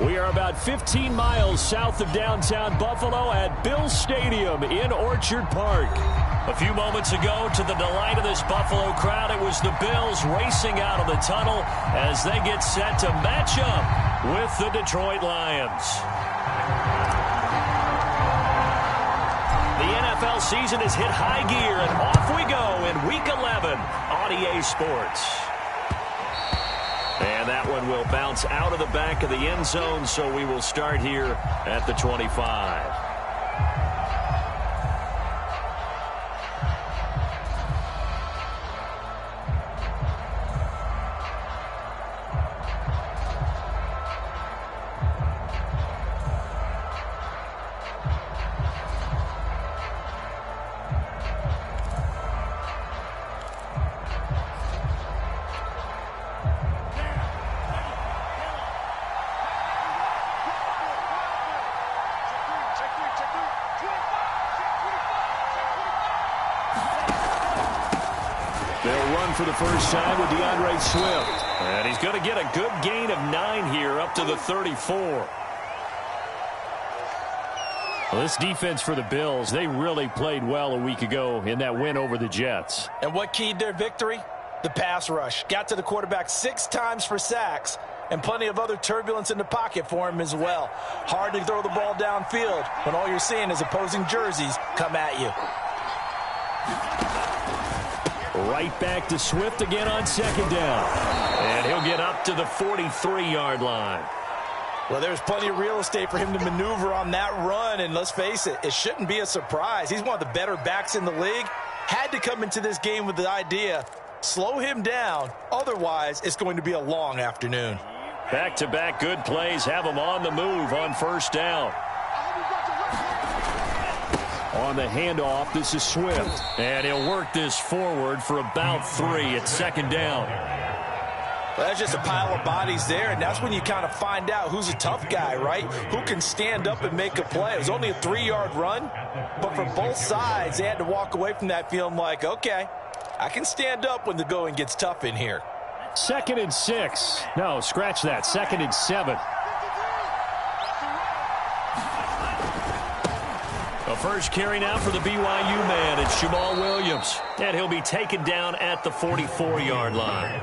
We are about 15 miles south of downtown Buffalo at Bills Stadium in Orchard Park. A few moments ago, to the delight of this Buffalo crowd, it was the Bills racing out of the tunnel as they get set to match up with the Detroit Lions. The NFL season has hit high gear, and off we go in Week 11 on EA Sports. And that one will bounce out of the back of the end zone, so we will start here at the 25. For the first time with DeAndre Swift. And he's going to get a good gain of 9 here up to the 34. Well, this defense for the Bills, they really played well a week ago in that win over the Jets. And what keyed their victory? The pass rush. Got to the quarterback 6 times for sacks, and plenty of other turbulence in the pocket for him as well. Hard to throw the ball downfield when all you're seeing is opposing jerseys come at you. Right back to Swift again on second down. And he'll get up to the 43-yard line. Well, there's plenty of real estate for him to maneuver on that run, and let's face it, it shouldn't be a surprise. He's one of the better backs in the league. Had to come into this game with the idea, slow him down, otherwise it's going to be a long afternoon. Back-to-back good plays have him on the move on first down. On the handoff, this is Swift. And he'll work this forward for about 3 at second down. Well, that's just a pile of bodies there, and that's when you kind of find out who's a tough guy, right? Who can stand up and make a play. It was only a 3-yard run, but for both sides, they had to walk away from that feeling like, okay, I can stand up when the going gets tough in here. 2nd and 6. No, scratch that. 2nd and 7. The first carry now for the BYU man. It's Jamal Williams. And he'll be taken down at the 44-yard line.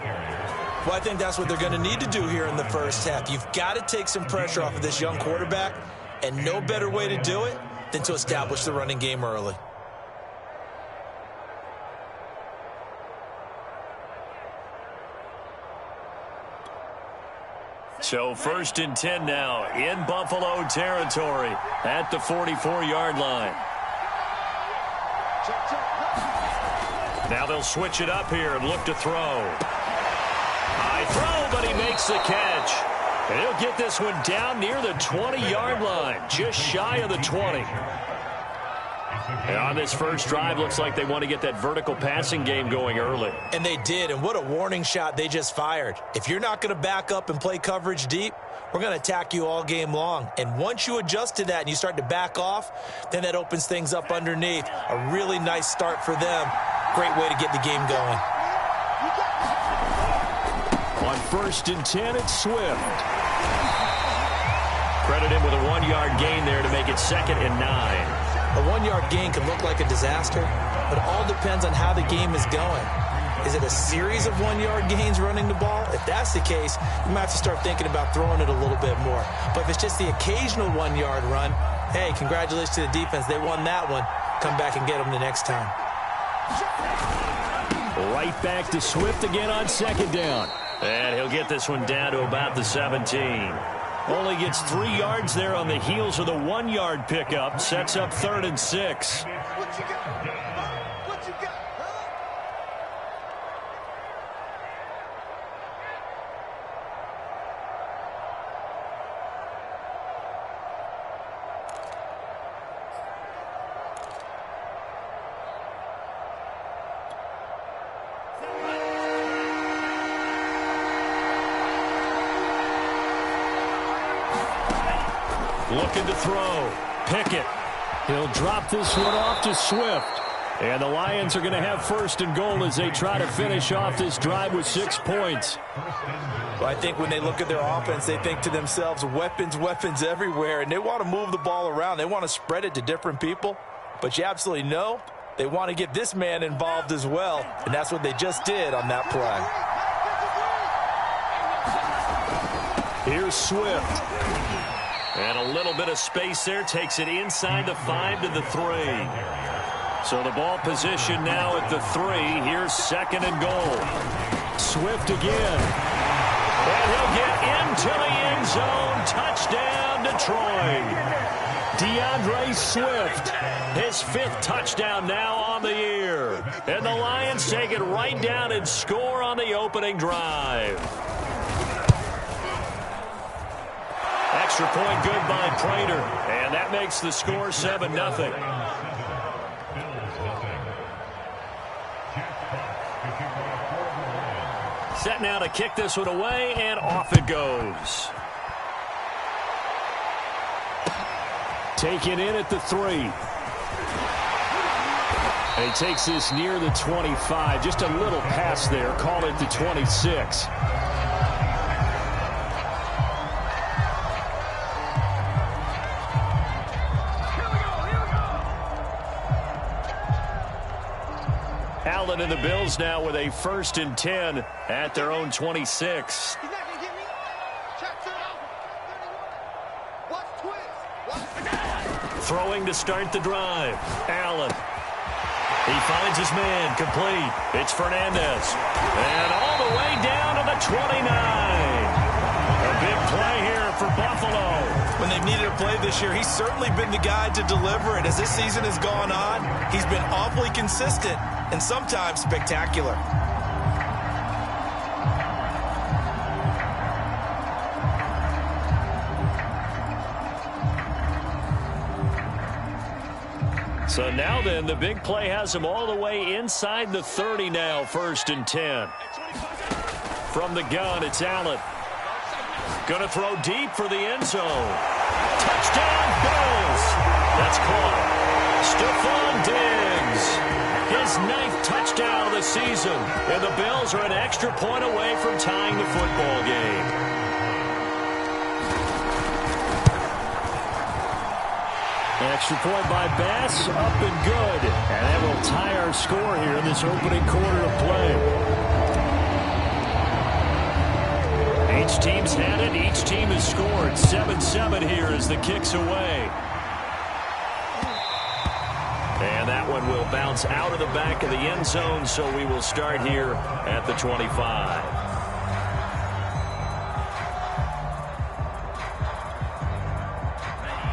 Well, I think that's what they're going to need to do here in the first half. You've got to take some pressure off of this young quarterback, and no better way to do it than to establish the running game early. So 1st and 10 now in Buffalo territory at the 44-yard line. Now they'll switch it up here and look to throw. High throw, but he makes the catch. And he'll get this one down near the 20-yard line, just shy of the 20. And on this first drive, looks like they want to get that vertical passing game going early. And they did, and what a warning shot they just fired. If you're not going to back up and play coverage deep, we're going to attack you all game long. And once you adjust to that and you start to back off, then that opens things up underneath. A really nice start for them. Great way to get the game going. On 1st and 10, it's Swift. Credit him with a 1-yard gain there to make it 2nd and 9. A 1-yard gain can look like a disaster, but it all depends on how the game is going. Is it a series of 1-yard gains running the ball? If that's the case, you might have to start thinking about throwing it a little bit more. But if it's just the occasional 1-yard run, hey, congratulations to the defense. They won that one. Come back and get them the next time. Right back to Swift again on second down. And he'll get this one down to about the 17. Only gets 3 yards there on the heels of the 1-yard pickup. Sets up 3rd and 6. What you got? What you got? Looking to throw. Pickett. He'll drop this one off to Swift. And the Lions are going to have first and goal as they try to finish off this drive with 6 points. Well, I think when they look at their offense, they think to themselves, weapons, weapons everywhere, and they want to move the ball around. They want to spread it to different people, but you absolutely know they want to get this man involved as well, and that's what they just did on that play. Here's Swift. And a little bit of space there, takes it inside the 5 to the 3. So the ball position now at the 3. Here's second and goal. Swift again. And he'll get into the end zone. Touchdown, Detroit. DeAndre Swift, his 5th touchdown now on the year. And the Lions take it right down and score on the opening drive. Extra point good by Prater. And that makes the score 7-0. Set now to kick this one away, and off it goes. Taken in at the 3. And he takes this near the 25. Just a little pass there. Call it the 26. Allen and the Bills now with a 1st and 10 at their own 26. Throwing to start the drive. Allen. He finds his man. Complete. It's Fernandez. And all the way down to the 29. A big play here for Buffalo. When they've needed a play this year, he's certainly been the guy to deliver it. As this season has gone on, he's been awfully consistent and sometimes spectacular. So now then, the big play has him all the way inside the 30 now, 1st and 10. From the gun, it's Allen. Going to throw deep for the end zone. Touchdown, Bills! That's caught. Stephon Diggs. His 9th touchdown of the season. And the Bills are an extra point away from tying the football game. Extra point by Bass, up and good. And that will tie our score here in this opening quarter of play. Each team's had it. Each team has scored. 7-7 here as the kick's away. And that one will bounce out of the back of the end zone, so we will start here at the 25.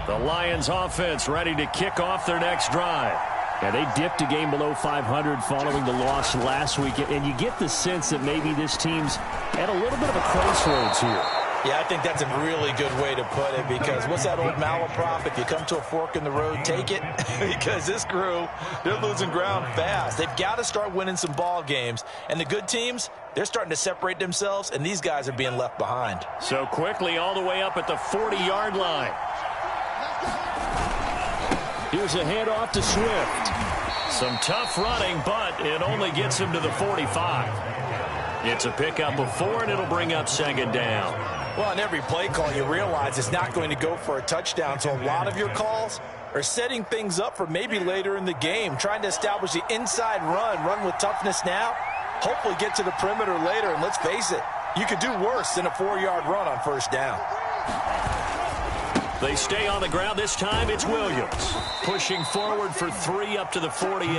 The Lions offense ready to kick off their next drive. Yeah, they dipped a game below 500 following the loss last week, and you get the sense that maybe this team's at a little bit of a crossroads here. Yeah, I think that's a really good way to put it, because what's that old malaprop? If you come to a fork in the road, take it. Because this crew, they're losing ground fast. They've got to start winning some ball games. And the good teams, they're starting to separate themselves, and these guys are being left behind. So quickly all the way up at the 40-yard line. Here's a handoff to Swift. Some tough running, but it only gets him to the 45. It's a pickup of 4, and it'll bring up second down. Well, on every play call, you realize it's not going to go for a touchdown, so a lot of your calls are setting things up for maybe later in the game, trying to establish the inside run with toughness now, hopefully get to the perimeter later, and let's face it, you could do worse than a 4-yard run on first down. They stay on the ground. This time it's Williams. Pushing forward for 3 up to the 48.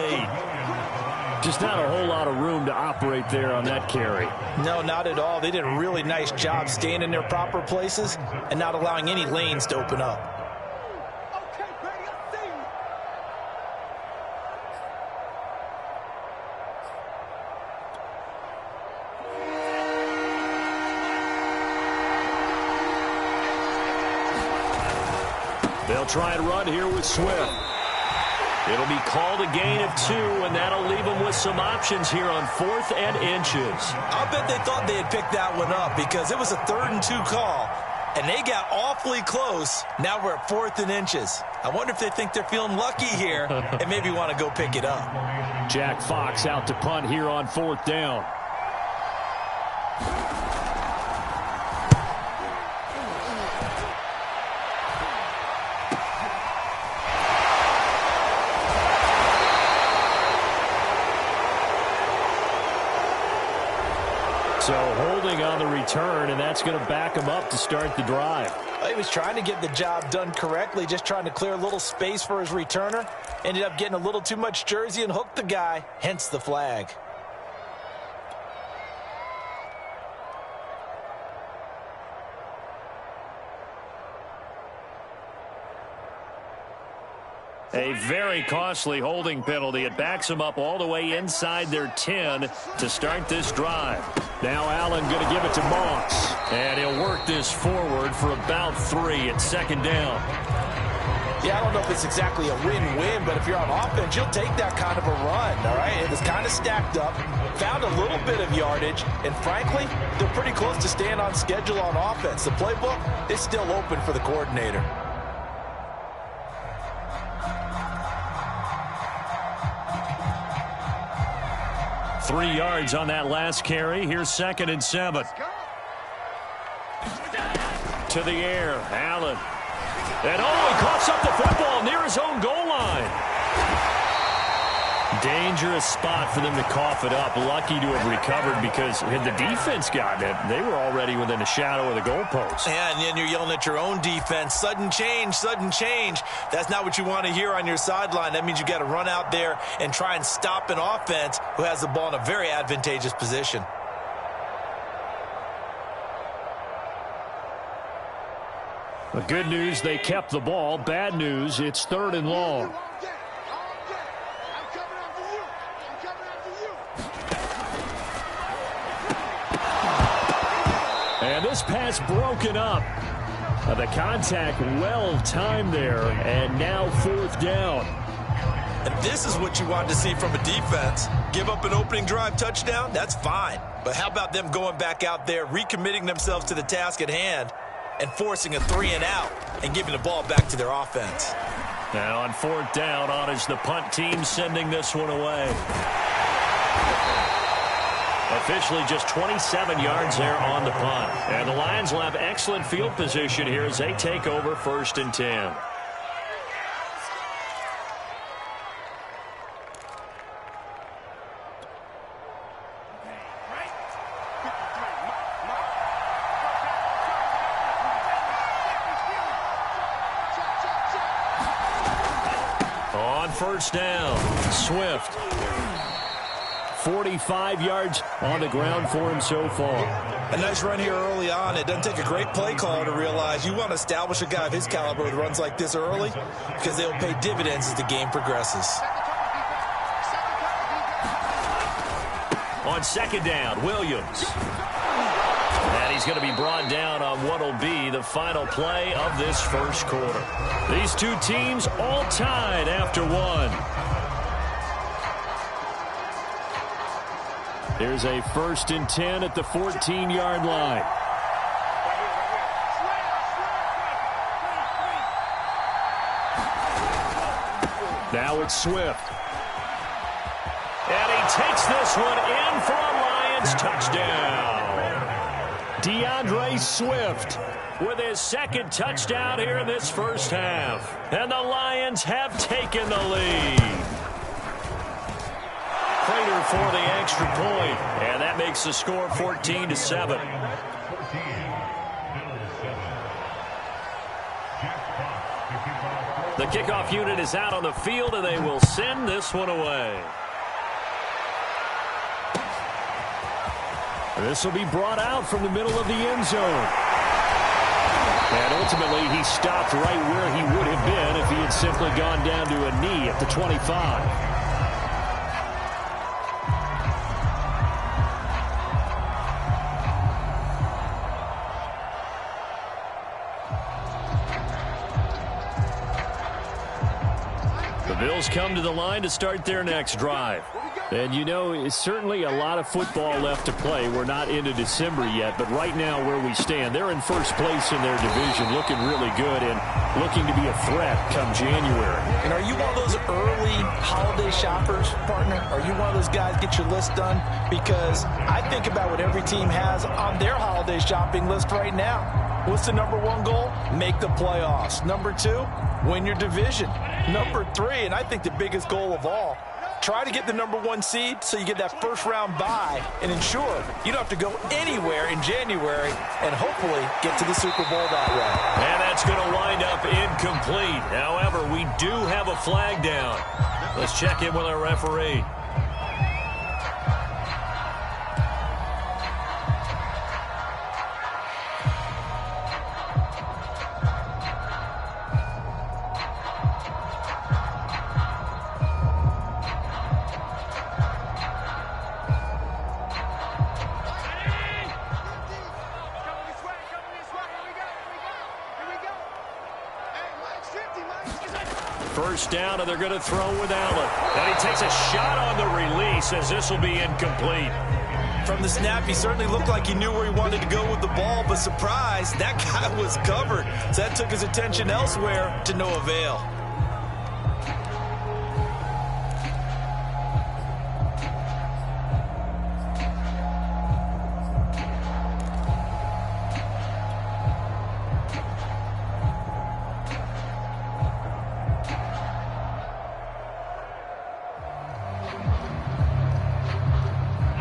Just not a whole lot of room to operate there on that carry. No, not at all. They did a really nice job staying in their proper places and not allowing any lanes to open up. Okay, Brady, I see you. They'll try and run here with Swift. It'll be called a gain of 2, and that'll leave them with some options here on 4th and inches. I'll bet they thought they had picked that one up because it was a 3rd and 2 call. And they got awfully close. Now we're at 4th and inches. I wonder if they think they're feeling lucky here and maybe want to go pick it up. Jack Fox out to punt here on 4th down. So holding on the return, and that's going to back him up to start the drive. He was trying to get the job done correctly, just trying to clear a little space for his returner. Ended up getting a little too much jersey and hooked the guy, hence the flag. A very costly holding penalty. It backs them up all the way inside their 10 to start this drive. Now Allen going to give it to Moss. And he'll work this forward for about 3 at 2nd down. Yeah, I don't know if it's exactly a win-win, but if you're on offense, you'll take that kind of a run, all right? It was kind of stacked up, found a little bit of yardage, and frankly, they're pretty close to staying on schedule on offense. The playbook is still open for the coordinator. Three yards on that last carry. Here's 2nd and 7. To the air, Allen. And he coughs up the football near his own goal line. Dangerous spot for them to cough it up. Lucky to have recovered because had the defense gotten it, they were already within a shadow of the goalpost. Yeah, and then you're yelling at your own defense. Sudden change, sudden change. That's not what you want to hear on your sideline. That means you got to run out there and try and stop an offense who has the ball in a very advantageous position. The good news, they kept the ball. Bad news, it's 3rd and long. And this pass broken up. The contact well timed there, and now 4th down. And this is what you want to see from a defense. Give up an opening drive touchdown, that's fine. But how about them going back out there, recommitting themselves to the task at hand, and forcing a 3-and-out and giving the ball back to their offense. Now on 4th down, on is the punt team sending this one away. Officially just 27 yards there on the punt. And the Lions will have excellent field position here as they take over 1st and 10. On 1st down, Swift. 45 yards on the ground for him so far. A nice run here early on. It doesn't take a great play caller to realize you want to establish a guy of his caliber who runs like this early because they'll pay dividends as the game progresses. On 2nd down, Williams. And he's going to be brought down on what will be the final play of this 1st quarter. These two teams all tied after 1. Here's a 1st and 10 at the 14-yard line. Now it's Swift. And he takes this one in for a Lions touchdown. DeAndre Swift with his 2nd touchdown here in this 1st half. And the Lions have taken the lead. Prater for the extra point, and that makes the score 14-7. The kickoff unit is out on the field, and they will send this one away. This will be brought out from the middle of the end zone. And ultimately, he stopped right where he would have been if he had simply gone down to a knee at the 25. The Bills come to the line to start their next drive. And, you know, certainly a lot of football left to play. We're not into December yet, but right now where we stand, they're in first place in their division, looking really good and looking to be a threat come January. And are you one of those early holiday shoppers, partner? Are you one of those guys get your list done? Because I think about what every team has on their holiday shopping list right now. What's the number one goal? Make the playoffs. Number two, win your division. Number three, and I think the biggest goal of all, try to get the number one seed so you get that first round bye and ensure you don't have to go anywhere in January and hopefully get to the Super Bowl that way. And that's going to wind up incomplete. However, we do have a flag down. Let's check in with our referee. First down, and they're going to throw with Allen. And he takes a shot on the release as this will be incomplete. From the snap, he certainly looked like he knew where he wanted to go with the ball, but surprise, that guy was covered. So that took his attention elsewhere to no avail.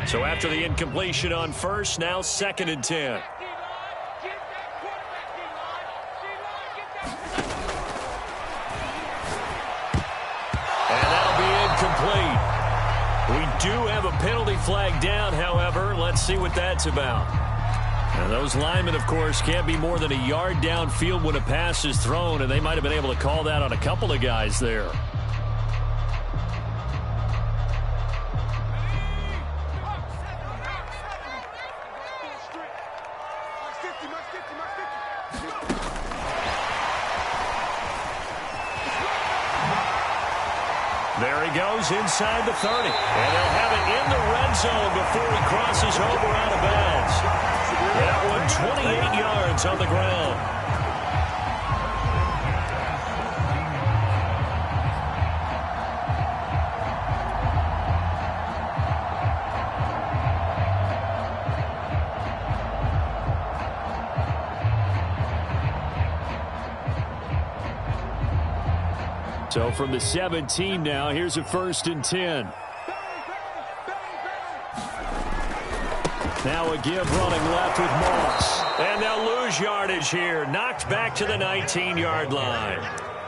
So after the incompletion on first, now 2nd and 10. And that'll be incomplete. We do have a penalty flag down, however. Let's see what that's about. Now those linemen, of course, can't be more than a yard downfield when a pass is thrown, and they might have been able to call that on a couple of guys there. There he goes inside the 30. And they'll have it in the red zone before he crosses over out of bounds. That one 28 yards on the ground. So from the 17 now, here's a 1st and 10. Now a give running left with Moss. And they'll lose yardage here. Knocked back to the 19-yard line.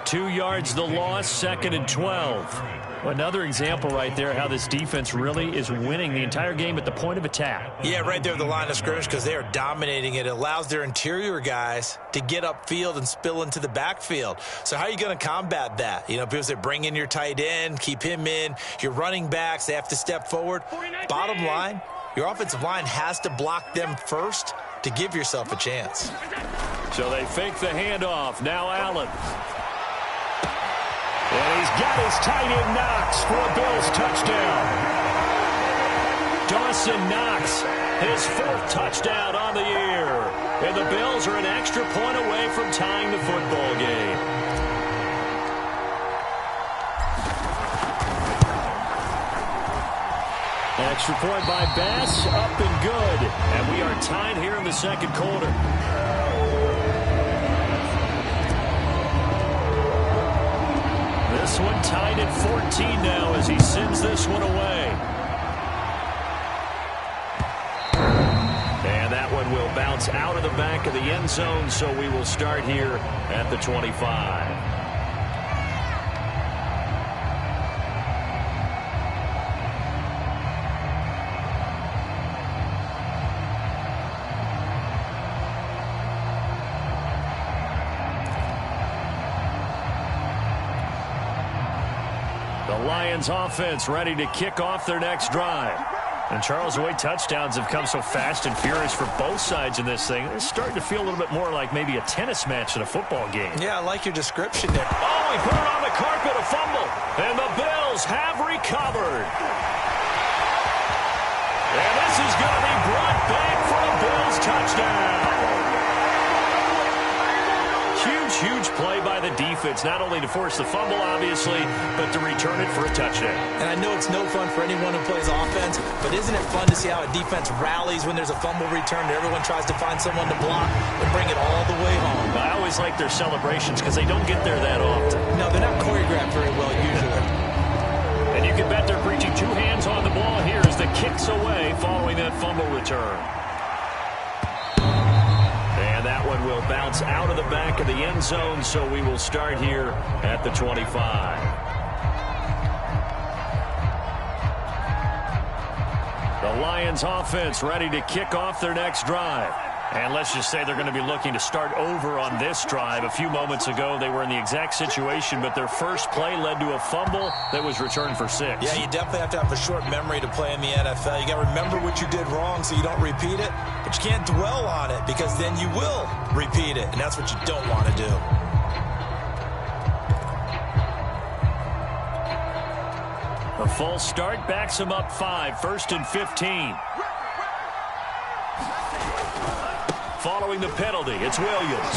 2 yards the loss, 2nd and 12. Another example right there how this defense really is winning the entire game at the point of attack. Yeah, right there at the line of scrimmage because they are dominating it. It allows their interior guys to get upfield and spill into the backfield. So how are you going to combat that? You know, because they bring in your tight end, keep him in. Your running backs, they have to step forward. Bottom line, your offensive line has to block them first to give yourself a chance. So they fake the handoff. Now Allen. And he's got his tight end Knox for a Bills touchdown. Dawson Knox, his 4th touchdown on the year. And the Bills are an extra point away from tying the football game. Extra point by Bass, up and good. And we are tied here in the 2nd quarter. This one tied at 14 now as he sends this one away. And that one will bounce out of the back of the end zone, so we will start here at the 25. The Lions offense ready to kick off their next drive. And Charles, the way touchdowns have come so fast and furious for both sides in this thing, it's starting to feel a little bit more like maybe a tennis match in a football game. Yeah, I like your description there. Oh, he put it on the carpet, a fumble. And the Bills have recovered. And this is going to be brought back for a Bills touchdown. Huge play by the defense, not only to force the fumble, obviously, but to return it for a touchdown. And I know it's no fun for anyone who plays offense, but isn't it fun to see how a defense rallies when there's a fumble return and everyone tries to find someone to block and bring it all the way home? I always like their celebrations because they don't get there that often. No, they're not choreographed very well usually. And you can bet they're preaching two hands on the ball here as the kick's away following that fumble return. And that one will bounce out of the back of the end zone, so we will start here at the 25. The Lions offense ready to kick off their next drive. And let's just say they're going to be looking to start over on this drive. A few moments ago, they were in the exact situation, but their first play led to a fumble that was returned for 6. Yeah, you definitely have to have a short memory to play in the NFL. You got to remember what you did wrong so you don't repeat it, but you can't dwell on it because then you will repeat it, and that's what you don't want to do. A false start backs him up 5, 1st and 15. Following the penalty, it's Williams.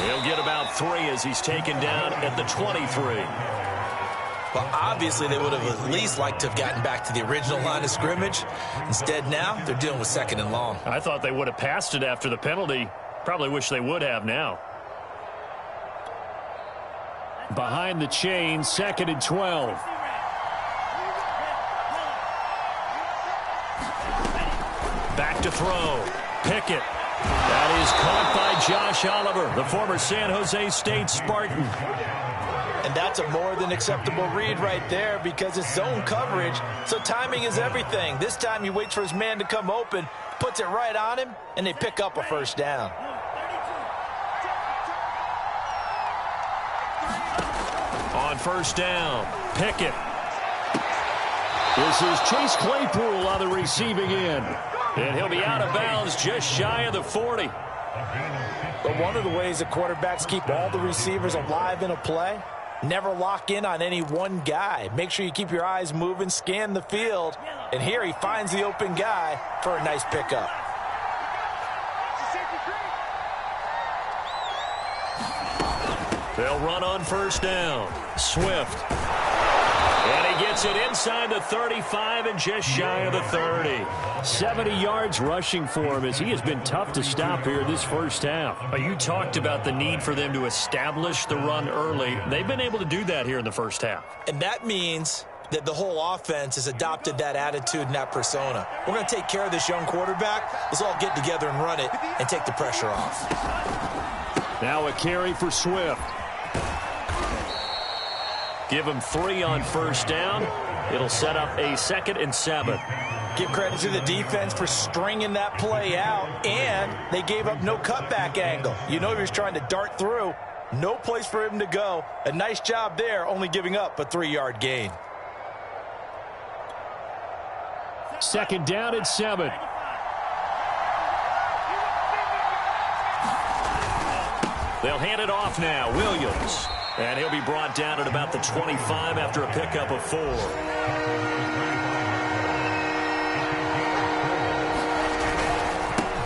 He'll get about 3 as he's taken down at the 23. Well, obviously, they would have at least liked to have gotten back to the original line of scrimmage. Instead, now, they're dealing with 2nd and long. I thought they would have passed it after the penalty. Probably wish they would have now. Behind the chain, 2nd and 12. Back to throw. Pickett. That is caught by Josh Oliver, the former San Jose State Spartan. And that's a more than acceptable read right there because it's zone coverage, so timing is everything. This time he waits for his man to come open, puts it right on him, and they pick up a first down. On first down, Pickett. This is Chase Claypool on the receiving end. And he'll be out of bounds just shy of the 40. But one of the ways that quarterbacks keep all the receivers alive in a play, never lock in on any one guy. Make sure you keep your eyes moving, scan the field. And here he finds the open guy for a nice pickup. They'll run on first down. Swift. And he gets it inside the 35 and just shy of the 30. 70 yards rushing for him as he has been tough to stop here this first half. You talked about the need for them to establish the run early. They've been able to do that here in the first half. And that means that the whole offense has adopted that attitude and that persona. We're going to take care of this young quarterback. Let's all get together and run it and take the pressure off. Now a carry for Swift. Give him 3 on first down. It'll set up a 2nd and 7. Give credit to the defense for stringing that play out, and they gave up no cutback angle. You know he was trying to dart through. No place for him to go. A nice job there, only giving up a 3-yard gain. 2nd down and 7. They'll hand it off now. Williams. And he'll be brought down at about the 25 after a pickup of 4.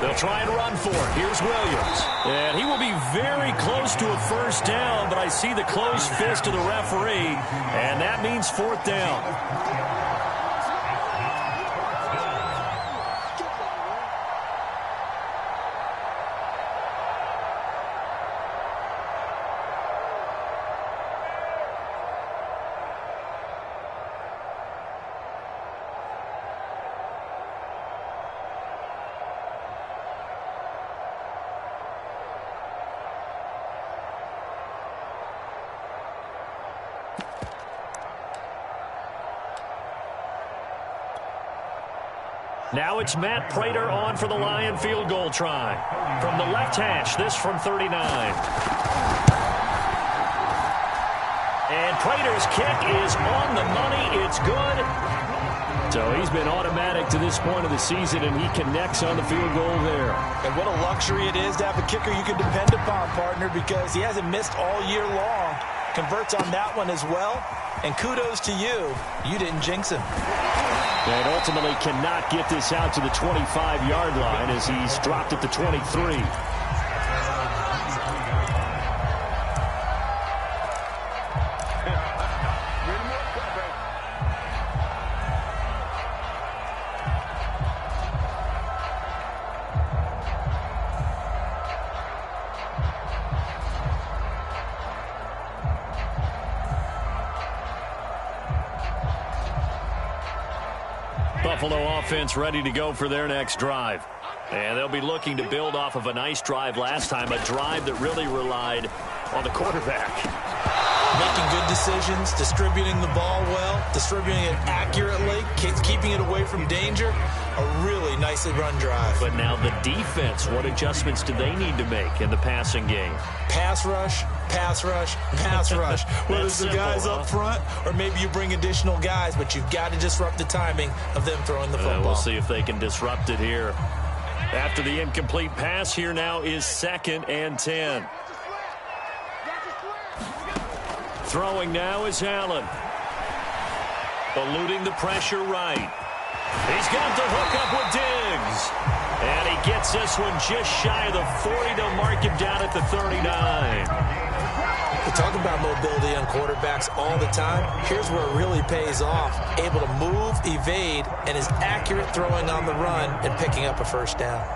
They'll try and run for it. Here's Williams. And he will be very close to a first down, but I see the closed fist of the referee, and that means 4th down. Now it's Matt Prater on for the Lion field goal try. From the left hash, this from 39. And Prater's kick is on the money. It's good. So he's been automatic to this point of the season, and he connects on the field goal there. And what a luxury it is to have a kicker you can depend upon, partner, because he hasn't missed all year long. Converts on that one as well. And kudos to you. You didn't jinx him. And ultimately cannot get this out to the 25-yard line as he's dropped at the 23. Buffalo offense ready to go for their next drive. And they'll be looking to build off of a nice drive last time, a drive that really relied on the quarterback. Making good decisions, distributing the ball well, distributing it accurately, keeping it away from danger. A really nicely run drive. But now the defense, what adjustments do they need to make in the passing game? Pass rush, pass rush, pass rush. Whether it's the guys up front or maybe you bring additional guys, but you've got to disrupt the timing of them throwing the football. We'll see if they can disrupt it here. After the incomplete pass, here now is 2nd and 10. Throwing now is Allen. Eluding the pressure right. He's got the hook up with Diggs. And he gets this one just shy of the 40 to mark him down at the 39. We talk about mobility on quarterbacks all the time. Here's where it really pays off. Able to move, evade, and is accurate throwing on the run and picking up a first down.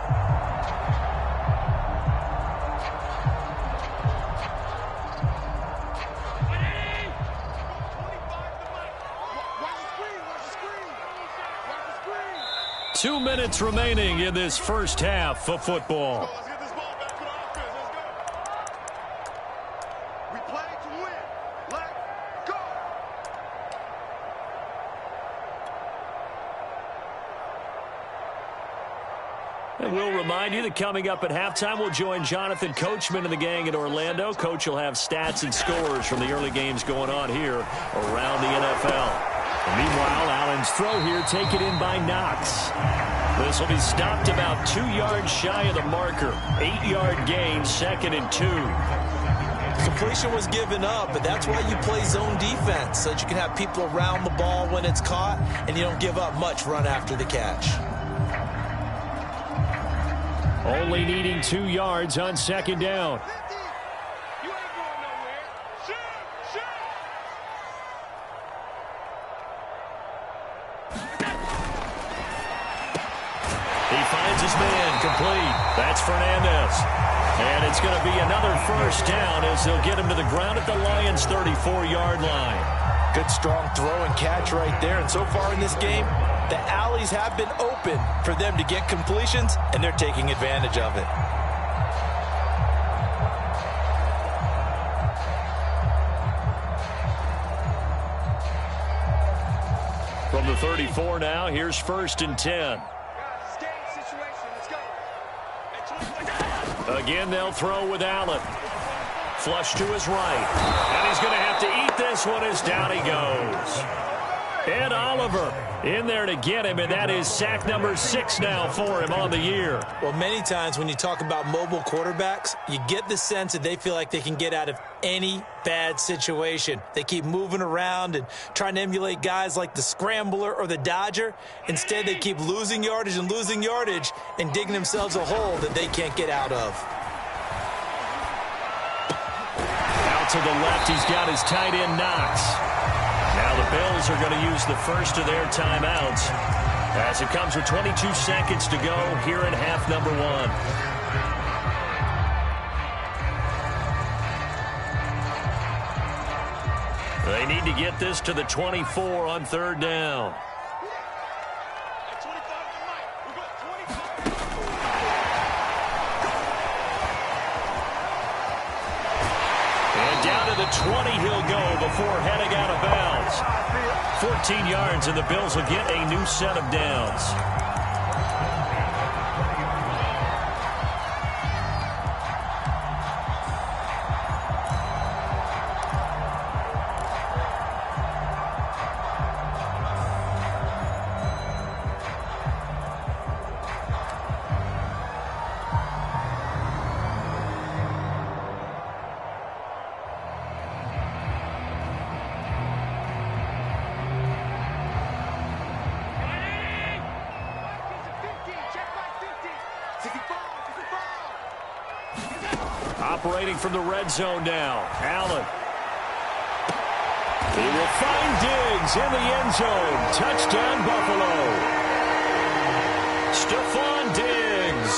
Two minutes remaining in this first half of football. Let's get this ball back to the offense. Let's go. We play to win. Let's go. And we'll remind you that coming up at halftime, we'll join Jonathan Coachman and the gang in Orlando. Coach will have stats and scores from the early games going on here around the NFL. Meanwhile, Allen's throw here taken in by Knox. This will be stopped about 2 yards shy of the marker. 8-yard gain, 2nd and 2. Completion was given up, but that's why you play zone defense, so that you can have people around the ball when it's caught, and you don't give up much run after the catch. Only needing 2 yards on 2nd down. You ain't going nowhere. Shoot. He finds his man complete. That's Fernandez. And it's going to be another first down as they'll get him to the ground at the Lions' 34-yard line. Good strong throw and catch right there. And so far in this game, the alleys have been open for them to get completions, and they're taking advantage of it. From the 34 now, here's 1st and 10. Again, they'll throw with Allen. Flush to his right. And he's going to have to eat this one as down he goes. Ed Oliver in there to get him, and that is sack number 6 now for him on the year. Well, many times when you talk about mobile quarterbacks, you get the sense that they feel like they can get out of any bad situation. They keep moving around and trying to emulate guys like the Scrambler or the Dodger. Instead, they keep losing yardage and digging themselves a hole that they can't get out of. Out to the left, he's got his tight end Knox. Now the Bills are going to use the first of their timeouts as it comes with 22 seconds to go here in half number 1. They need to get this to the 24 on 3rd down. And down to the 20 he'll go before heading out of bounds. 14 yards, and the Bills will get a new set of downs. operating from the red zone now. Allen. He will find Diggs in the end zone. Touchdown, Buffalo. Stephon Diggs.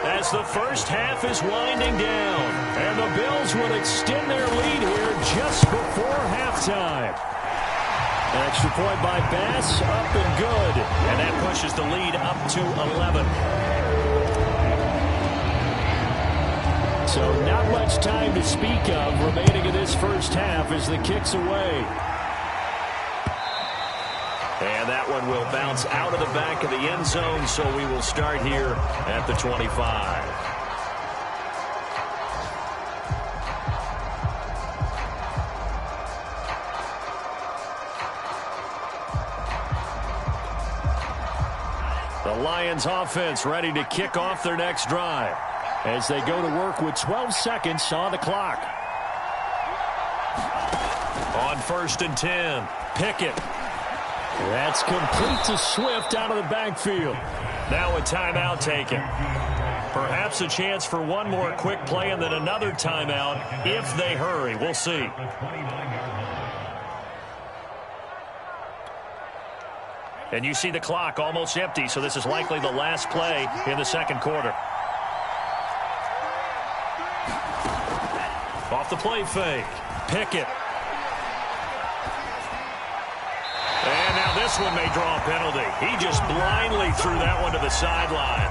As the first half is winding down. And the Bills will extend their lead here just before halftime. An extra point by Bass, up and good. And that pushes the lead up to 11. So not much time to speak of remaining in this first half as the kick's away. And that one will bounce out of the back of the end zone, so we will start here at the 25. The Lions offense ready to kick off their next drive as they go to work with 12 seconds on the clock. On 1st and 10, Pickett. That's complete to Swift out of the backfield. Now a timeout taken. Perhaps a chance for one more quick play and then another timeout if they hurry. We'll see. And you see the clock almost empty, so this is likely the last play in the second quarter. Off the play fake. Pickett. And now this one may draw a penalty. He just blindly threw that one to the sideline.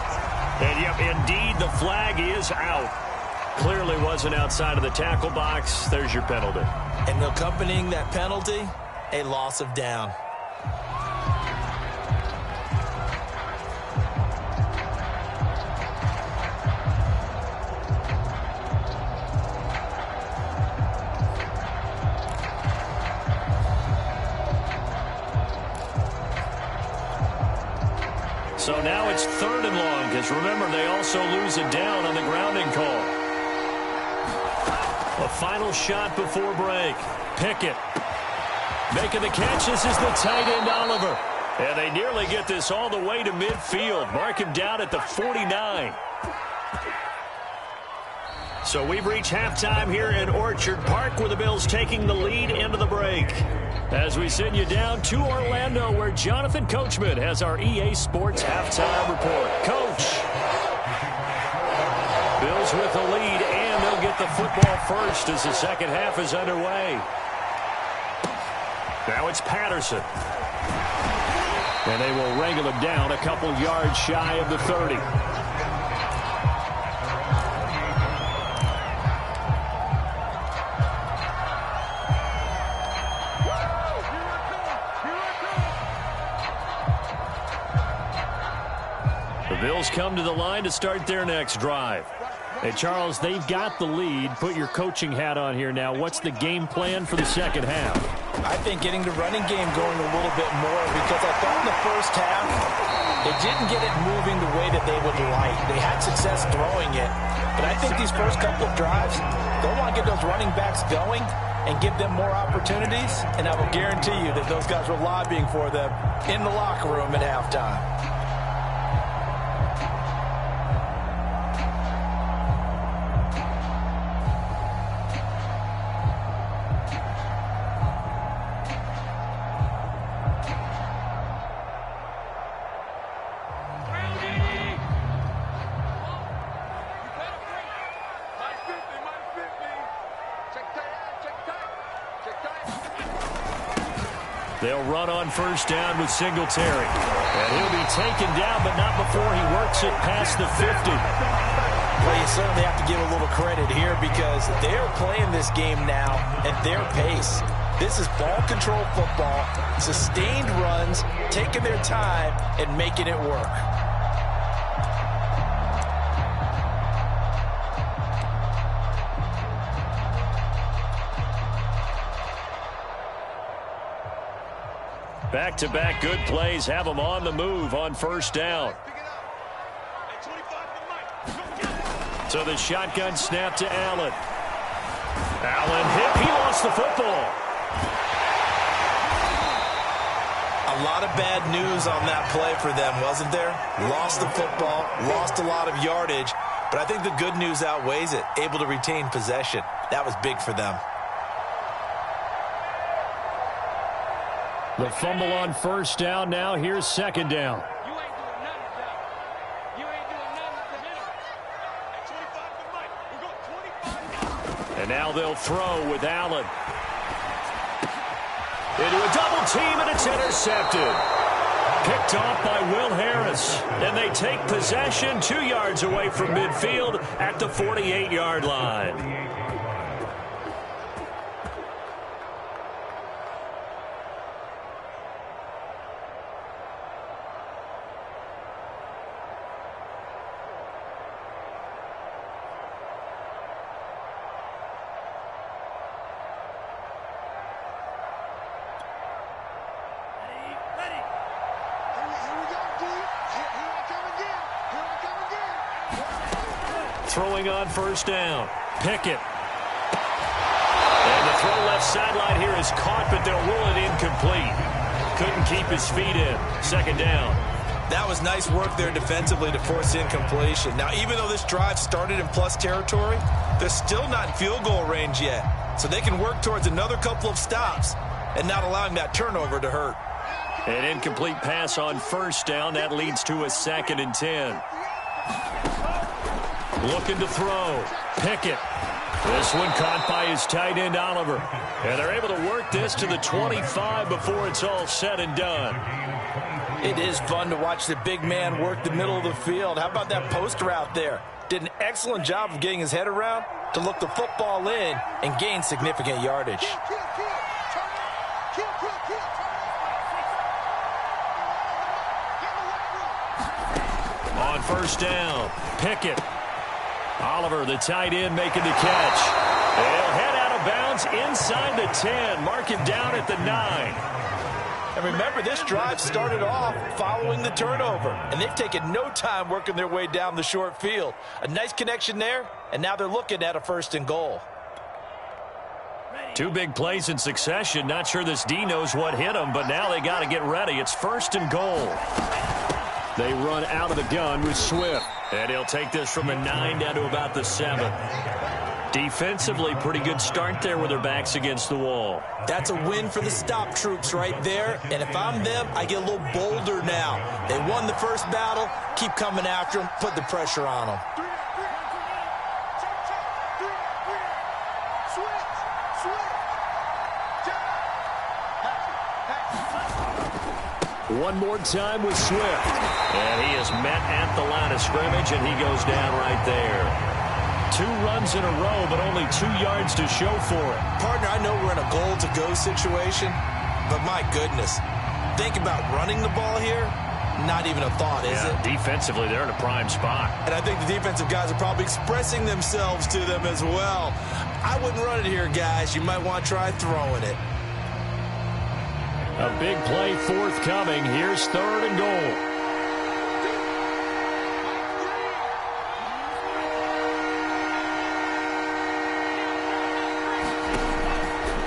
And, yep, indeed, the flag is out. Clearly wasn't outside of the tackle box. There's your penalty. And accompanying that penalty, a loss of down. So now it's 3rd and long, because remember, they also lose a down on the grounding call. A final shot before break. Pickett making the catch. This is the tight end, Oliver. And they nearly get this all the way to midfield. Mark him down at the 49. So we've reached halftime here in Orchard Park, where the Bills taking the lead into the break. As we send you down to Orlando, where Jonathan Coachman has our EA Sports halftime report. Coach. Bills with the lead, and they'll get the football first as the second half is underway. Now it's Patterson. And they will wrangle him down a couple yards shy of the 30. Bills come to the line to start their next drive. Hey, Charles, they've got the lead. Put your coaching hat on here now. What's the game plan for the second half? I think getting the running game going a little bit more, because I thought in the first half they didn't get it moving the way that they would like. They had success throwing it, but I think these first couple of drives, they'll want to get those running backs going and give them more opportunities, and I will guarantee you that those guys were lobbying for them in the locker room at halftime. They'll run on first down with Singletary. And he'll be taken down, but not before he works it past the 50. Well, you certainly have to give a little credit here, because they're playing this game now at their pace. This is ball control football, sustained runs, taking their time and making it work. Back-to-back good plays have them on the move on first down. So the shotgun snap to Allen. Allen hit. He lost the football. A lot of bad news on that play for them, wasn't there? Lost the football, lost a lot of yardage, But I think the good news outweighs it. Able to retain possession. That was big for them. The fumble on first down. Now here's second down. You ain't doing nothing, Doc. You ain't doing nothing. At 25 to Mike. We're going 25. And now they'll throw with Allen. Into a double team, and it's intercepted. Picked off by Will Harris. And they take possession 2 yards away from midfield at the 48-yard line. Throwing on first down. Pickett. And the throw left sideline here is caught, but they'll rule it incomplete. Couldn't keep his feet in. Second down. That was nice work there defensively to force incompletion. Now, even though this drive started in plus territory, they're still not in field goal range yet. So they can work towards another couple of stops and not allowing that turnover to hurt. An incomplete pass on first down. That leads to a 2nd and 10. Looking to throw. Pickett. This one caught by his tight end, Oliver. And they're able to work this to the 25 before it's all said and done. It is fun to watch the big man work the middle of the field. How about that post route there? Did an excellent job of getting his head around to look the football in and gain significant yardage. On first down, Pickett. Oliver, the tight end, making the catch. They'll head out of bounds inside the 10. Mark him down at the 9. And remember, this drive started off following the turnover. And they've taken no time working their way down the short field. A nice connection there, and now they're looking at a 1st and goal. 2 big plays in succession. Not sure this D knows what hit him, but now they got to get ready. It's 1st and goal. They run out of the gun with Swift. And he'll take this from the 9 down to about the 7. Defensively, pretty good start there with their backs against the wall. That's a win for the stop troops right there. And if I'm them, I get a little bolder now. They won the first battle. Keep coming after them. Put the pressure on them. One more time with Swift. And he is met at the line of scrimmage, and he goes down right there. 2 runs in a row, but only 2 yards to show for it. Partner, I know we're in a goal-to-go situation, but my goodness. Think about running the ball here. Not even a thought, is it? Defensively, they're in a prime spot. And I think the defensive guys are probably expressing themselves to them as well. I wouldn't run it here, guys. You might want to try throwing it. A big play forthcoming. Here's 3rd and goal.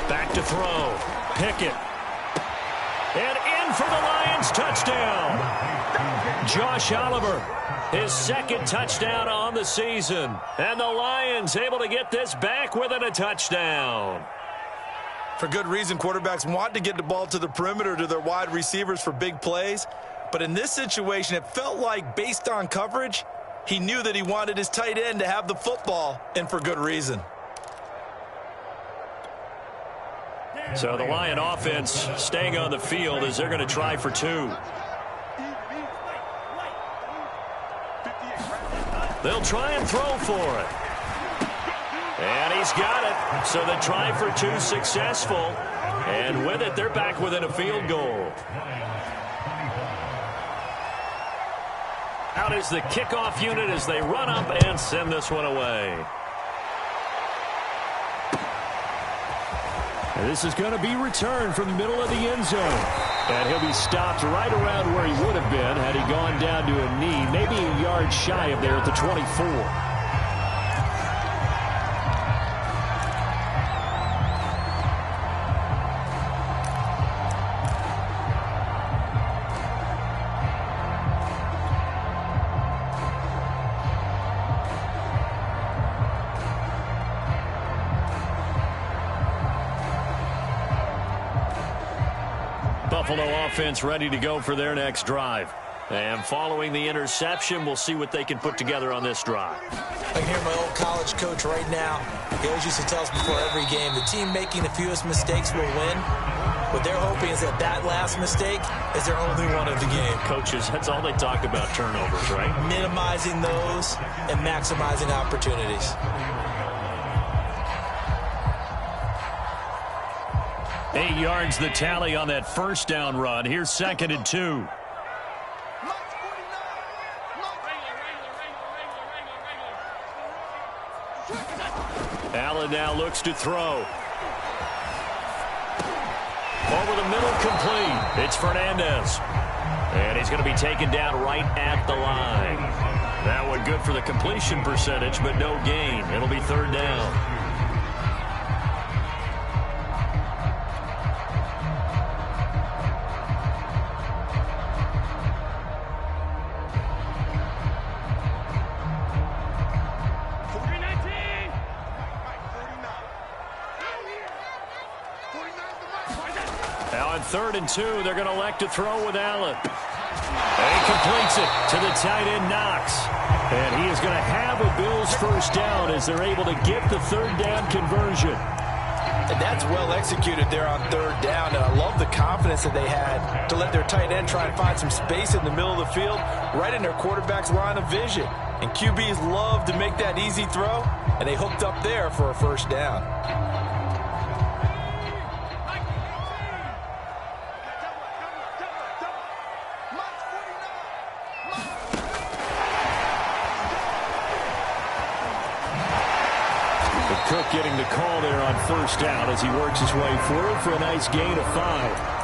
Back to throw. Pickett. And in for the Lions touchdown. Josh Oliver, his 2nd touchdown on the season. And the Lions able to get this back within a touchdown. For good reason, quarterbacks want to get the ball to the perimeter to their wide receivers for big plays. But in this situation, it felt like, based on coverage, he knew that he wanted his tight end to have the football, and for good reason. So the Lion offense staying on the field as they're going to try for 2. They'll try and throw for it. And he's got it. So the try for 2 successful. And with it, they're back within a field goal. Out is the kickoff unit as they run up and send this one away. And this is going to be returned from the middle of the end zone. And he'll be stopped right around where he would have been had he gone down to a knee, maybe a yard shy of there at the 24. Buffalo offense ready to go for their next drive. And following the interception, we'll see what they can put together on this drive. I can hear my old college coach right now. He always used to tell us before every game, the team making the fewest mistakes will win. What they're hoping is that that last mistake is their only one of the game. Coaches, that's all they talk about, turnovers, right? Minimizing those and maximizing opportunities. Eight yards the tally on that first down run. Here's 2nd and 2. Allen now looks to throw. Over the middle, complete. It's Fernandez. And he's going to be taken down right at the line. That one good for the completion percentage, but no gain. It'll be 3rd down. Now on 3rd and 2, they're going to elect to throw with Allen. And he completes it to the tight end, Knox. And he is going to have a Bills first down as they're able to get the 3rd down conversion. And that's well executed there on 3rd down. And I love the confidence that they had to let their tight end try and find some space in the middle of the field, right in their quarterback's line of vision. And QBs love to make that easy throw, and they hooked up there for a first down. Cook getting the call there on first down as he works his way forward for a nice gain of 5.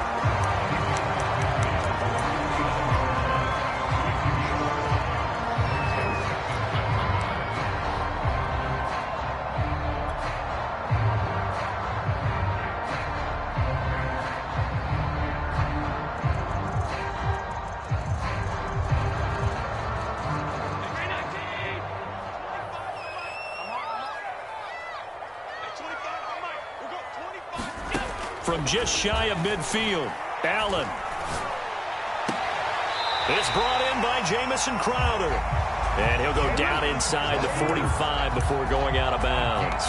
From just shy of midfield, Allen. It's brought in by Jamison Crowder. And he'll go down inside the 45 before going out of bounds.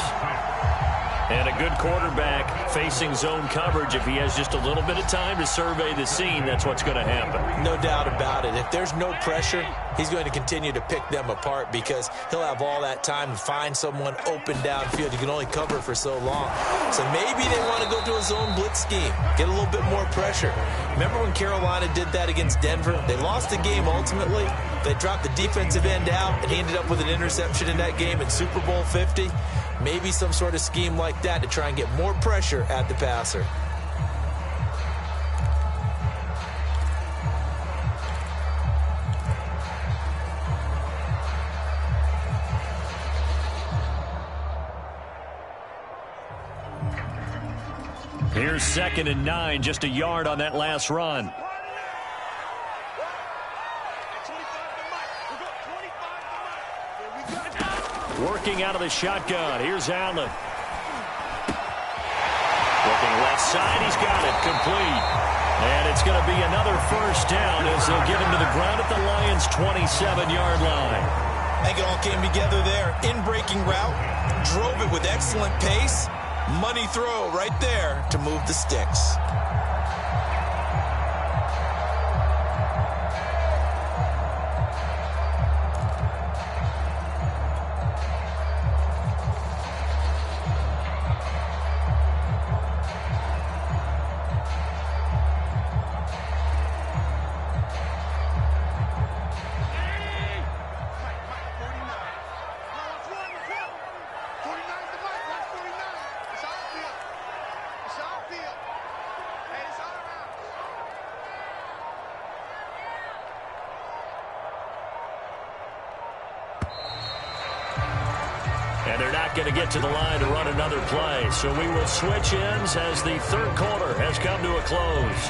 And a good quarterback facing zone coverage. If he has just a little bit of time to survey the scene, that's what's going to happen. No doubt about it. If there's no pressure, he's going to continue to pick them apart because he'll have all that time to find someone open downfield. You can only cover for so long. So maybe they want to go to a zone blitz scheme, get a little bit more pressure. Remember when Carolina did that against Denver? They lost the game ultimately. They dropped the defensive end out, and he ended up with an interception in that game in Super Bowl 50. Maybe some sort of scheme like that to try and get more pressure at the passer. Here's 2nd and 9, just a yard on that last run. Working out of the shotgun. Here's Allen. Looking left side. He's got it. Complete. And it's going to be another first down as they'll get him to the ground at the Lions' 27-yard line. I think it all came together there. In-breaking route. Drove it with excellent pace. Money throw right there to move the sticks. And they're not going to get to the line to run another play. So we will switch ends as the 3rd quarter has come to a close.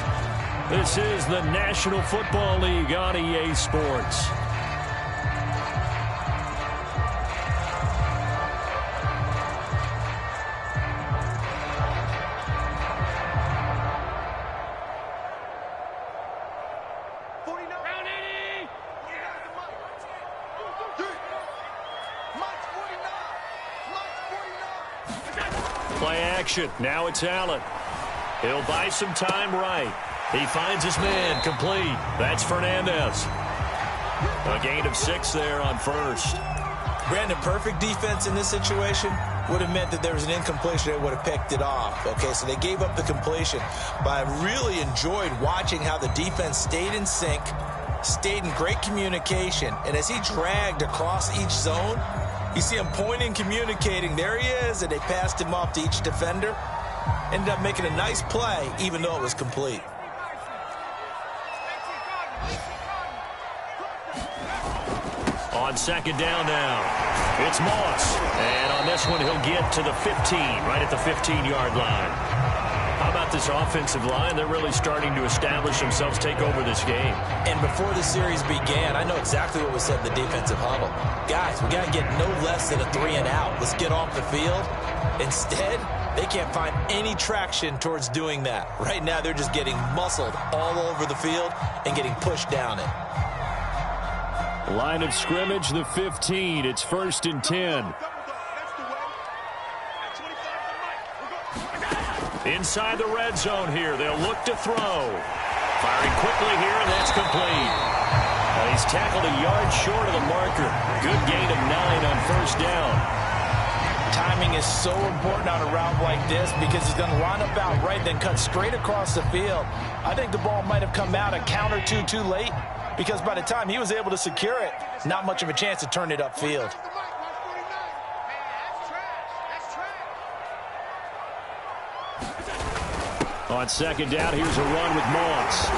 This is the National Football League on EA Sports. Play action. Now it's Allen. He'll buy some time right. He finds his man complete. That's Fernandez. A gain of 6 there on first. Brandon, perfect defense in this situation would have meant that there was an incompletion. They would have picked it off. Okay, so they gave up the completion. But I really enjoyed watching how the defense stayed in sync, stayed in great communication. And as he dragged across each zone, you see him pointing, communicating. There he is, and they passed him off to each defender. Ended up making a nice play, even though it was complete. On second down now, it's Moss. And on this one, he'll get to the 15, right at the 15-yard line. How about this offensive line? They're really starting to establish themselves, take over this game. And before the series began, I know exactly what was said in the defensive huddle. Guys, we got to get no less than a 3-and-out. Let's get off the field. Instead, they can't find any traction towards doing that. Right now, they're just getting muscled all over the field and getting pushed down it. Line of scrimmage, the 15. It's 1st and 10. Inside the red zone here. They'll look to throw. Firing quickly here, and that's complete. He's tackled a yard short of the marker. Good gain of 9 on 1st down. Timing is so important on a route like this because he's going to line up out right, then cut straight across the field. I think the ball might have come out a count or two too late, because by the time he was able to secure it, not much of a chance to turn it upfield. On second down, here's a run with Moss.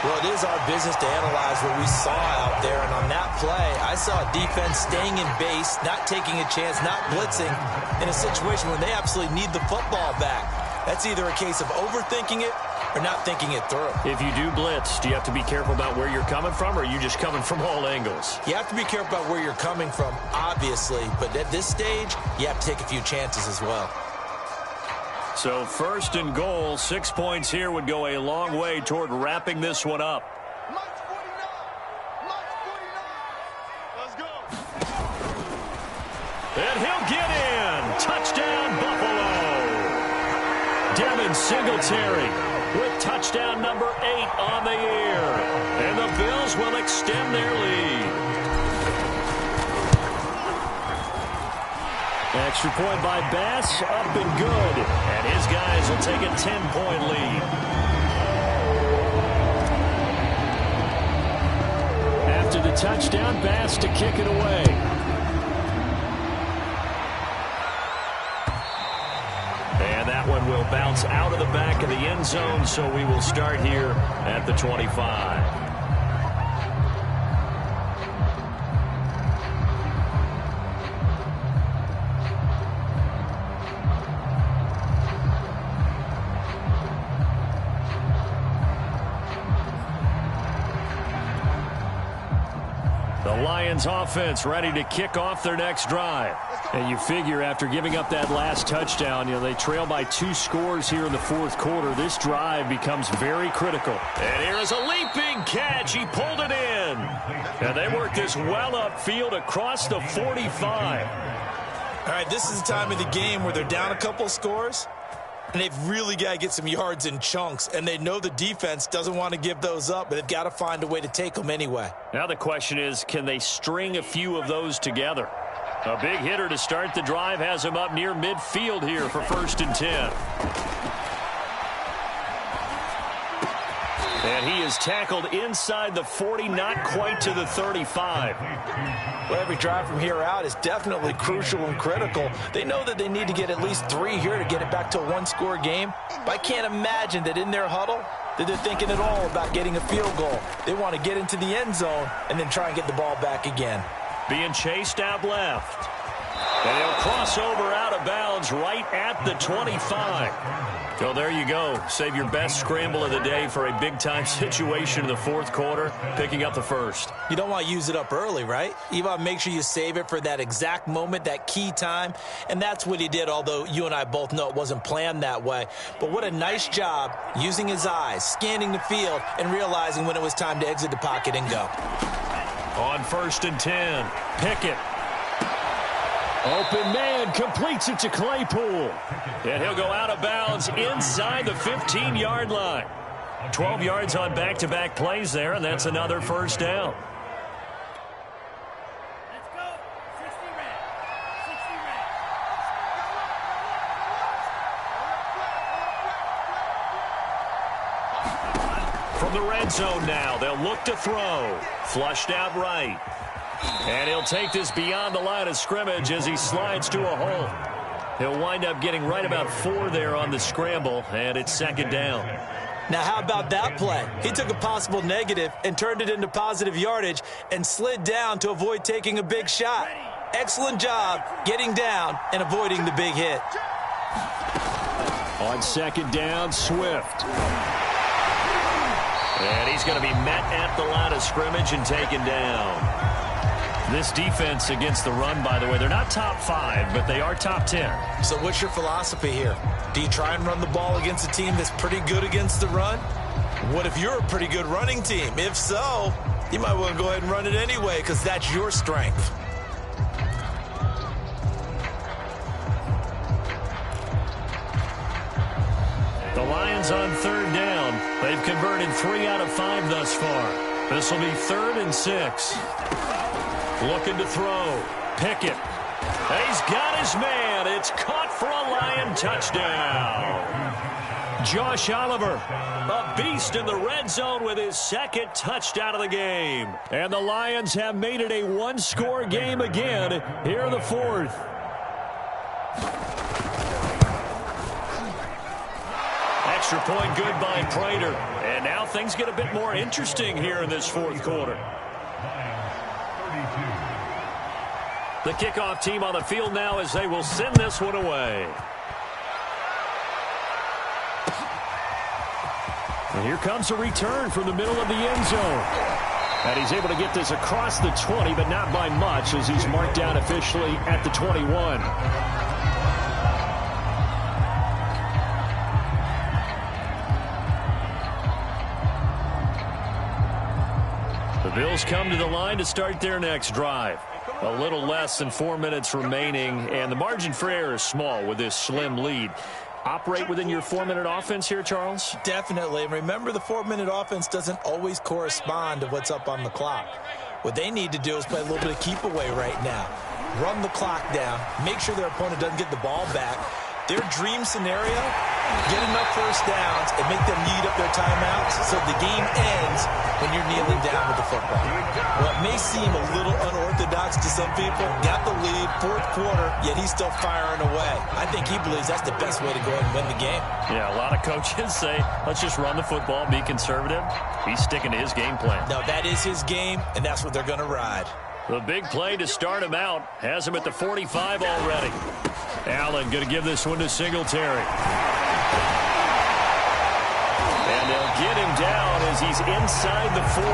Well, it is our business to analyze what we saw out there, and on that play, I saw a defense staying in base, not taking a chance, not blitzing, in a situation where they absolutely need the football back. That's either a case of overthinking it or not thinking it through. If you do blitz, do you have to be careful about where you're coming from, or are you just coming from all angles? You have to be careful about where you're coming from, obviously, but at this stage, you have to take a few chances as well. So 1st and goal, 6 points here would go a long way toward wrapping this one up. Let's go. And he'll get in. Touchdown, Buffalo. Devin Singletary with touchdown number 8 on the year. And the Bills will extend their lead. Extra point by Bass, up and good. And his guys will take a 10-point lead. After the touchdown, Bass to kick it away. And that one will bounce out of the back of the end zone, so we will start here at the 25. Lions offense ready to kick off their next drive. And you figure after giving up that last touchdown, they trail by 2 scores here in the 4th quarter. This drive becomes very critical. And here is a leaping catch. He pulled it in. And they work this well upfield across the 45. All right, this is the time of the game where they're down a couple scores, and they've really got to get some yards in chunks, and they know the defense doesn't want to give those up, but they've got to find a way to take them anyway. Now the question is, can they string a few of those together? A big hitter to start the drive has him up near midfield here for 1st and 10. And he is tackled inside the 40, not quite to the 35. Well, every drive from here out is definitely crucial and critical. They know that they need to get at least 3 here to get it back to a 1-score game. But I can't imagine that in their huddle that they're thinking at all about getting a field goal. They want to get into the end zone and then try and get the ball back again. Being chased out left. And he'll cross over out of bounds right at the 25. So there you go. Save your best scramble of the day for a big-time situation in the 4th quarter, picking up the 1st. You don't want to use it up early, right? You want to make sure you save it for that exact moment, that key time. And that's what he did, although you and I both know it wasn't planned that way. But what a nice job using his eyes, scanning the field, and realizing when it was time to exit the pocket and go. On 1st and 10, Pickett. Open man completes it to Claypool. And he'll go out of bounds inside the 15-yard line. 12 yards on back-to-back plays there, and that's another first down. Let's go. 60 red. 60 red. From the red zone now, they'll look to throw. Flushed out right. And he'll take this beyond the line of scrimmage as he slides to a hole. He'll wind up getting right about 4 there on the scramble, and it's second down. Now, how about that play? He took a possible negative and turned it into positive yardage and slid down to avoid taking a big shot. Excellent job getting down and avoiding the big hit. On second down, Swift. And he's going to be met at the line of scrimmage and taken down. This defense against the run, by the way, they're not top 5, but they are top 10. So what's your philosophy here? Do you try and run the ball against a team that's pretty good against the run? What if you're a pretty good running team? If so, you might want to go ahead and run it anyway because that's your strength. The Lions on third down. They've converted 3 out of 5 thus far. This will be 3rd and 6. Looking to throw. Pickett. He's got his man. It's caught for a Lion touchdown. Josh Oliver, a beast in the red zone with his 2nd touchdown of the game. And the Lions have made it a 1-score game again here in the 4th. Extra point good by Prater. And now things get a bit more interesting here in this 4th quarter. The kickoff team on the field now as they will send this one away. And here comes a return from the middle of the end zone. And he's able to get this across the 20, but not by much as he's marked down officially at the 21. The Bills come to the line to start their next drive. A little less than 4 minutes remaining, and the margin for error is small with this slim lead. Operate within your 4-minute offense here, Charles? Definitely. And remember, the 4-minute offense doesn't always correspond to what's up on the clock. What they need to do is play a little bit of keep away right now. Run the clock down. Make sure their opponent doesn't get the ball back. Their dream scenario, get enough first downs and make them eat up their timeouts so the game ends when you're kneeling down with the football. Well, it may seem a little unorthodox to some people. Got the lead, 4th quarter, yet he's still firing away. I think he believes that's the best way to go ahead and win the game. Yeah, a lot of coaches say, let's just run the football, be conservative. He's sticking to his game plan. No, that is his game, and that's what they're going to ride. The big play to start him out has him at the 45 already. Allen going to give this one to Singletary. And they'll get him down as he's inside the 40.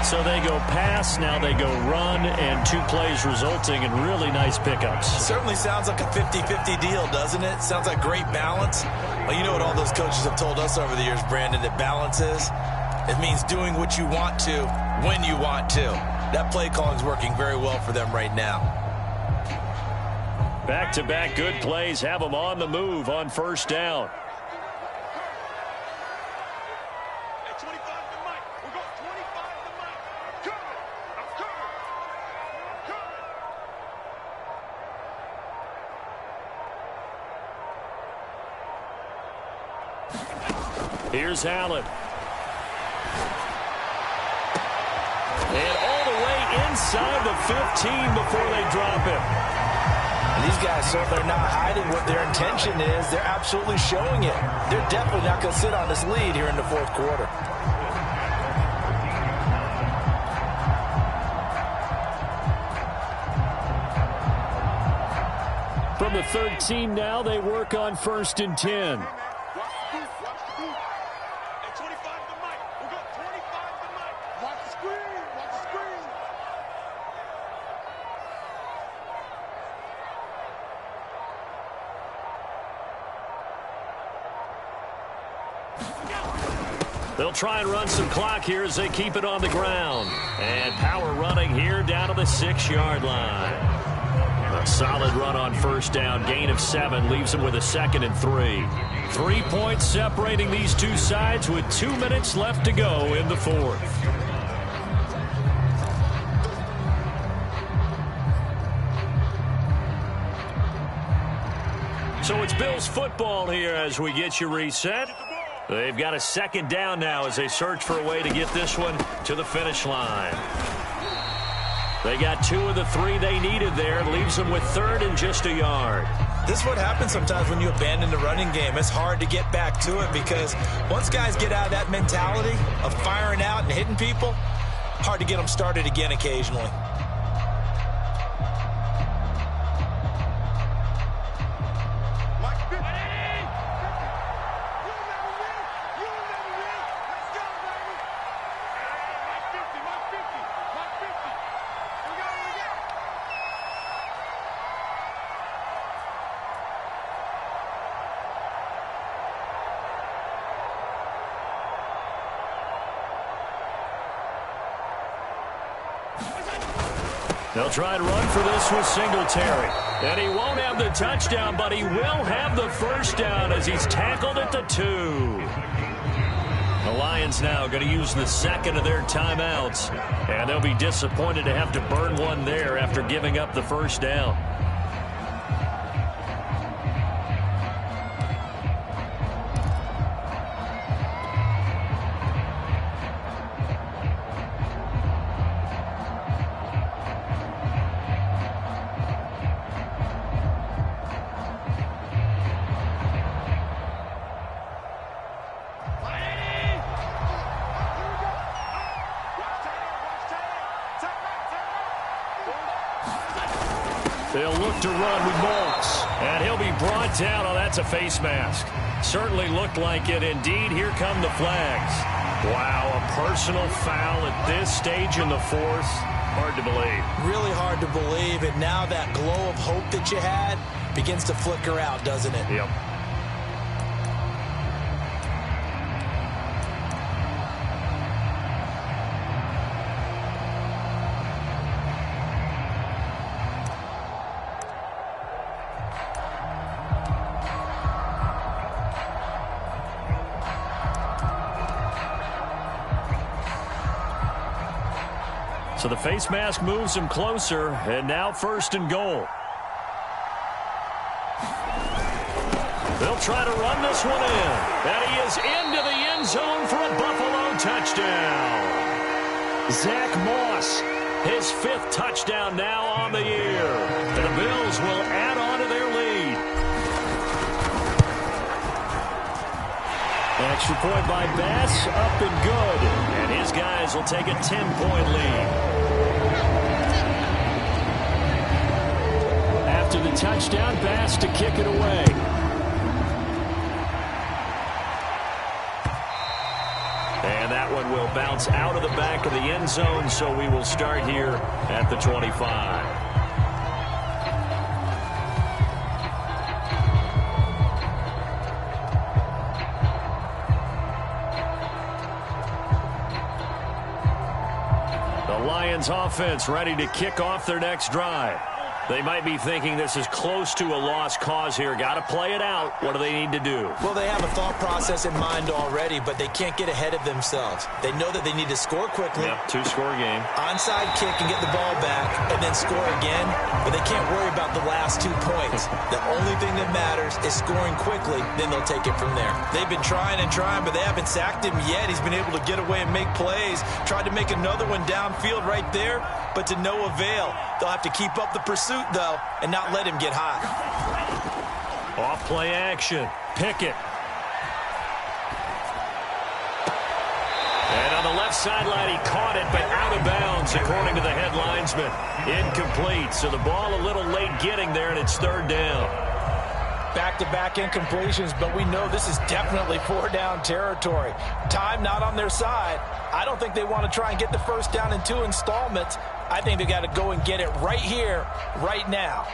So they go pass, now they go run, and 2 plays resulting in really nice pickups. Certainly sounds like a 50-50 deal, doesn't it? Sounds like great balance. Well, you know what all those coaches have told us over the years, Brandon, that balance is? It means doing what you want to when you want to. That play calling is working very well for them right now. Back-to-back good plays have them on the move on first down. At 25 to Mike. We got 25 to Mike. I'm coming. Here's Allen. And all the way inside the 15 before they drop him. These guys certainly are not hiding what their intention is. They're absolutely showing it. They're definitely not going to sit on this lead here in the 4th quarter. From the 13 now, they work on 1st and 10. At 25 to Mike. We got 25 to Mike. Watch the screen. Watch the screen. They'll try and run some clock here as they keep it on the ground. And power running here down to the 6-yard line. A solid run on first down. Gain of 7 leaves him with a 2nd and 3. 3 points separating these two sides with 2 minutes left to go in the 4th. So it's Bills football here as we get you reset. They've got a 2nd down now as they search for a way to get this one to the finish line. They got 2 of the 3 they needed there. Leaves them with 3rd and just a yard. This is what happens sometimes when you abandon the running game. It's hard to get back to it because once guys get out of that mentality of firing out and hitting people, hard to get them started again occasionally. They'll try to run for this with Singletary. And he won't have the touchdown, but he will have the first down as he's tackled at the 2. The Lions now going to use the 2nd of their timeouts. And they'll be disappointed to have to burn one there after giving up the first down. They'll look to run with Moss. And he'll be brought down. Oh, that's a face mask. Certainly looked like it. Indeed, here come the flags. Wow, a personal foul at this stage in the 4th. Hard to believe. Really hard to believe. And now that glow of hope that you had begins to flicker out, doesn't it? Yep. So the face mask moves him closer, and now 1st and goal. They'll try to run this one in. And he is into the end zone for a Buffalo touchdown. Zach Moss, his 5th touchdown now on the year. And the Bills will add on to their lead. Extra point by Bass, up and good. And his guys will take a 10-point lead. After the touchdown, Bass to kick it away. And that one will bounce out of the back of the end zone, so we will start here at the 25. Lions offense ready to kick off their next drive. They might be thinking this is close to a lost cause here. Got to play it out. What do they need to do? Well, they have a thought process in mind already, but they can't get ahead of themselves. They know that they need to score quickly. Yep, 2-score game. Onside kick and get the ball back and then score again, but they can't worry about the last 2 points. The only thing that matters is scoring quickly, then they'll take it from there. They've been trying and trying, but they haven't sacked him yet. He's been able to get away and make plays. Tried to make another one downfield right there, but to no avail. They'll have to keep up the pursuit, though, and not let him get high. Off play action. Pickett. And on the left sideline, he caught it, but out of bounds, according to the head linesman. Incomplete, so the ball a little late getting there, and it's 3rd down. Back-to-back incompletions, but we know this is definitely 4-down territory. Time not on their side. I don't think they want to try and get the first down in 2 installments. I think they got to go and get it right here, right now.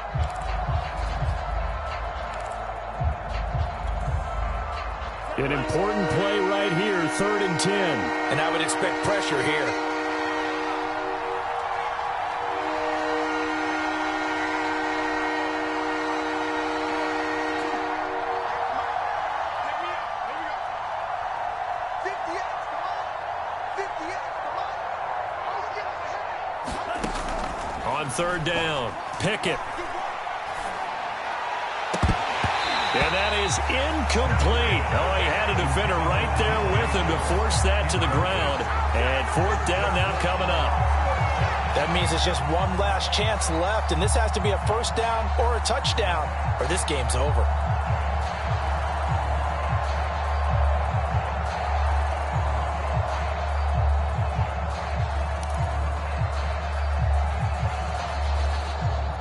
An important play right here, 3rd and 10. And I would expect pressure here. On third down, Pickett. And that is incomplete. Oh, he had a defender right there with him to force that to the ground. And fourth down now coming up. That means it's just one last chance left, and this has to be a first down or a touchdown, or this game's over.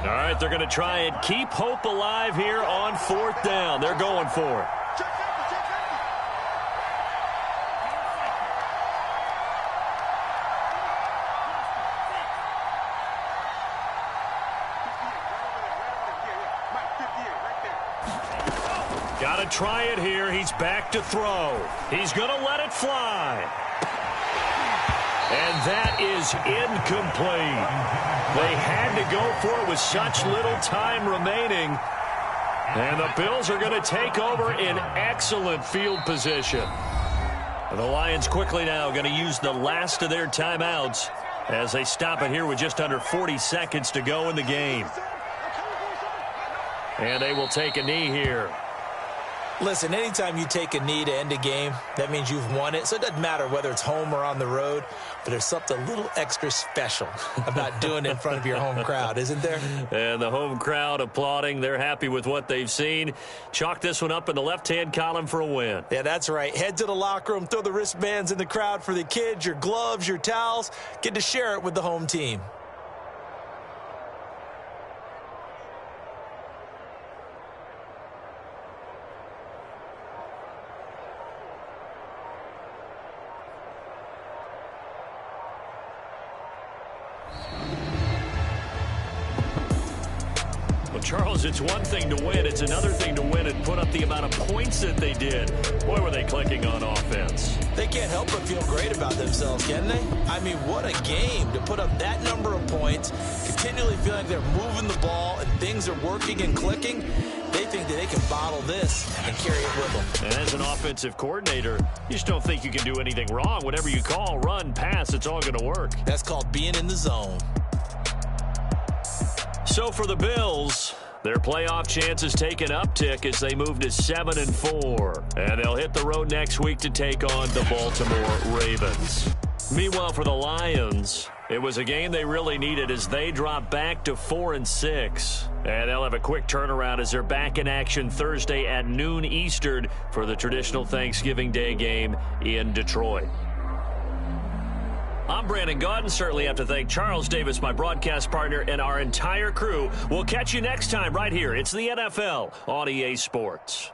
All right, they're going to try and keep hope alive here on fourth down. They're going for it. Got to try it here. He's back to throw. He's going to let it fly. And that is incomplete. They had to go for it with such little time remaining. And the Bills are going to take over in excellent field position. The Lions quickly now going to use the last of their timeouts as they stop it here with just under 40 seconds to go in the game. And they will take a knee here. Listen, anytime you take a knee to end a game, that means you've won it. So it doesn't matter whether it's home or on the road, but there's something a little extra special about doing it in front of your home crowd, isn't there? And the home crowd applauding. They're happy with what they've seen. Chalk this one up in the left-hand column for a win. Yeah, that's right. Head to the locker room, throw the wristbands in the crowd for the kids, your gloves, your towels. Get to share it with the home team. Charles, it's one thing to win. It's another thing to win and put up the amount of points that they did. Boy, were they clicking on offense. They can't help but feel great about themselves, can they? I mean, what a game to put up that number of points, continually feeling like they're moving the ball and things are working and clicking. They think that they can bottle this and carry it with them. And as an offensive coordinator, you just don't think you can do anything wrong. Whatever you call, run, pass, it's all going to work. That's called being in the zone. So for the Bills, their playoff chances take an uptick as they move to 7-4. And they'll hit the road next week to take on the Baltimore Ravens. Meanwhile, for the Lions, it was a game they really needed as they drop back to 4-6. And they'll have a quick turnaround as they're back in action Thursday at noon Eastern for the traditional Thanksgiving Day game in Detroit. I'm Brandon Gaudin. Certainly have to thank Charles Davis, my broadcast partner, and our entire crew. We'll catch you next time right here. It's the NFL on EA Sports.